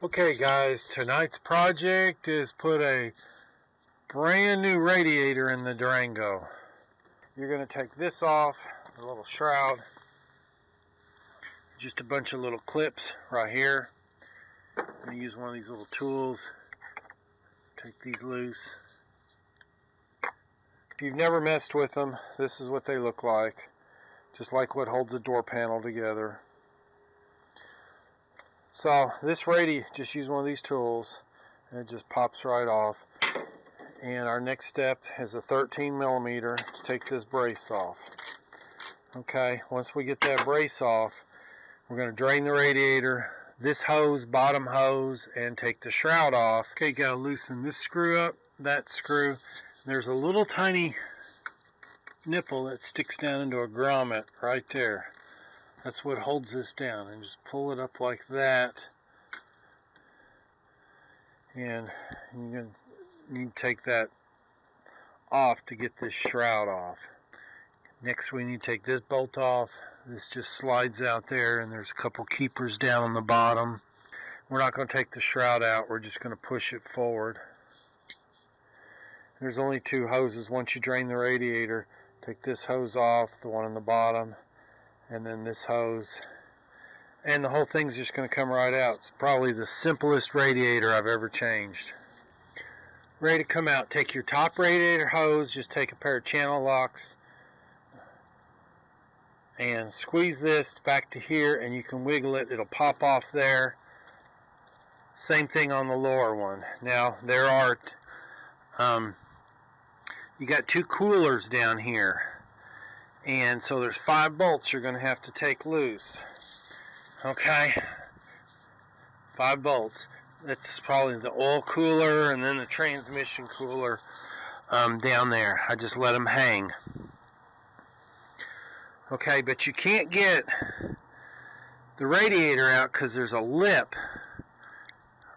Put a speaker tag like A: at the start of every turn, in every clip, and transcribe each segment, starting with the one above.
A: Okay guys, tonight's project is put a brand new radiator in the Durango. You're going to take this off, the little shroud, just a bunch of little clips right here. I'm going to use one of these little tools, take these loose. If you've never messed with them, this is what they look like, just like what holds a door panel together. So this just use one of these tools and it just pops right off. And our next step is a 13 millimeter to take this brace off. Okay, once we get that brace off, we're going to drain the radiator, this hose, bottom hose, and take the shroud off. Okay, got to loosen this screw up, that screw. There's a little tiny nipple that sticks down into a grommet right there. That's what holds this down, and just pull it up like that. And you're going to need to take that off to get this shroud off. Next we need to take this bolt off. This just slides out there, and there's a couple keepers down on the bottom. We're not going to take the shroud out, we're just going to push it forward. There's only two hoses. Once you drain the radiator, take this hose off, the one on the bottom, and then this hose, and the whole thing's just going to come right out. It's probably the simplest radiator I've ever changed. Ready to come out, take your top radiator hose, just take a pair of channel locks and squeeze this back to here, and you can wiggle it, it'll pop off there. Same thing on the lower one. Now there are you got two coolers down here, and so there's 5 bolts you're going to have to take loose. Okay, 5 bolts. That's probably the oil cooler and then the transmission cooler down there. I just let them hang. Okay, but you can't get the radiator out because there's a lip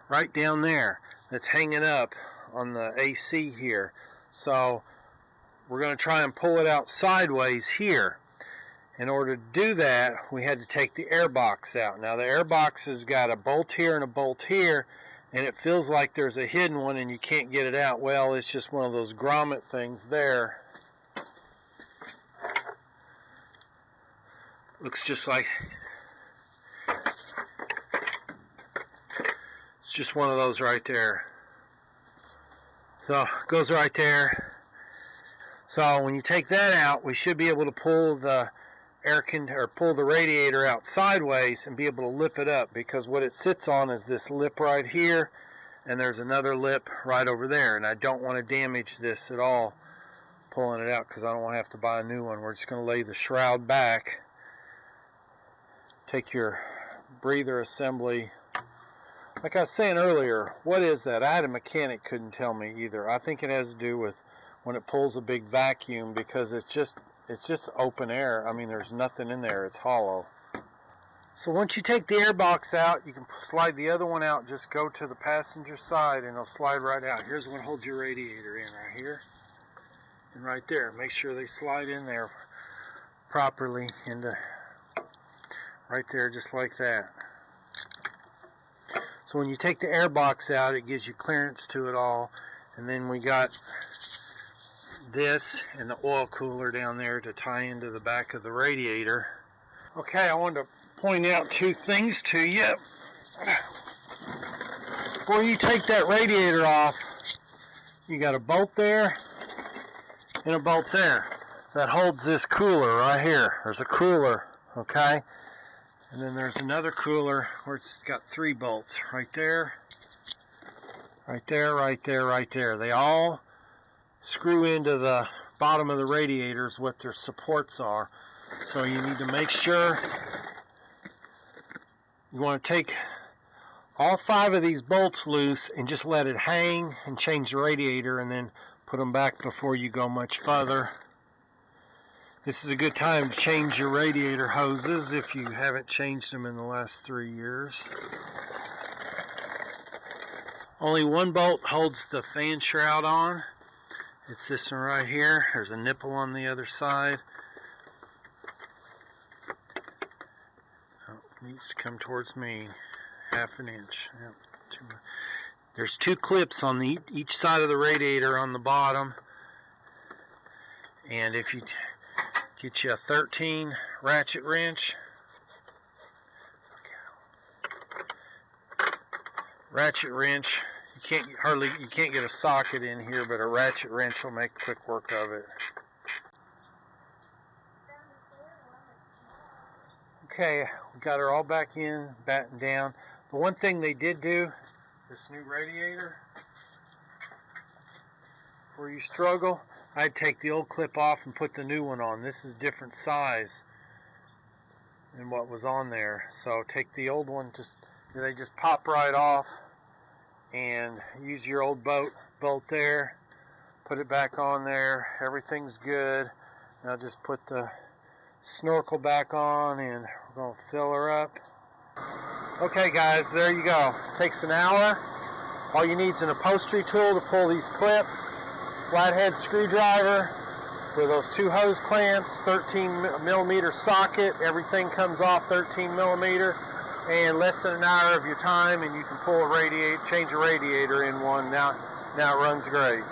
A: right down there that's hanging up on the AC here. So we're going to try and pull it out sideways here. In order to do that, we had to take the air box out. Now the air box has got a bolt here and a bolt here, and it feels like there's a hidden one and you can't get it out. Well, it's just one of those grommet things there. Looks just like, it's just one of those right there. So it goes right there. So when you take that out, we should be able to pull the pull the radiator out sideways and be able to lip it up, because what it sits on is this lip right here, and there's another lip right over there, and I don't want to damage this at all pulling it out because I don't want to have to buy a new one. We're just going to lay the shroud back, take your breather assembly. Like I was saying earlier, what is that? I had a mechanic couldn't tell me either. I think it has to do with when it pulls a big vacuum, because it's just open air. I mean, there's nothing in there, it's hollow. So once you take the air box out, you can slide the other one out. Just go to the passenger side and it'll slide right out. Here's what holds your radiator in, right here and right there. Make sure they slide in there properly into right there, just like that. So when you take the air box out, it gives you clearance to it all. And then we got this and the oil cooler down there to tie into the back of the radiator. Okay, I wanted to point out 2 things to you. Before you take that radiator off, you got a bolt there and a bolt there that holds this cooler right here. There's a cooler, okay? And then there's another cooler where it's got 3 bolts right there, right there, right there, right there. They all screw into the bottom of the radiators what their supports are. So you need to make sure you want to take all 5 of these bolts loose and just let it hang and change the radiator, and then put them back before you go much further. This is a good time to change your radiator hoses if you haven't changed them in the last 3 years. Only 1 bolt holds the fan shroud on. It's this one right here. There's a nipple on the other side. Oh, it needs to come towards me. 1/2 inch. Yep. There's two clips on each side of the radiator on the bottom, and if you get you a 13 ratchet wrench, you can't get a socket in here, but a ratchet wrench will make quick work of it. Okay, we got her all back in, battened down. The one thing they did do, this new radiator, where you struggle, I'd take the old clip off and put the new one on. This is different size than what was on there. So take the old one, they just pop right off, and use your old bolt there, put it back on there, everything's good. Now just put the snorkel back on, and we're going to fill her up. Okay guys, there you go. Takes an hour. All you need is an upholstery tool to pull these clips, flathead screwdriver with those two hose clamps, 13mm socket, everything comes off 13mm, and less than an hour of your time, and you can pull a change a radiator in one. Now it runs great.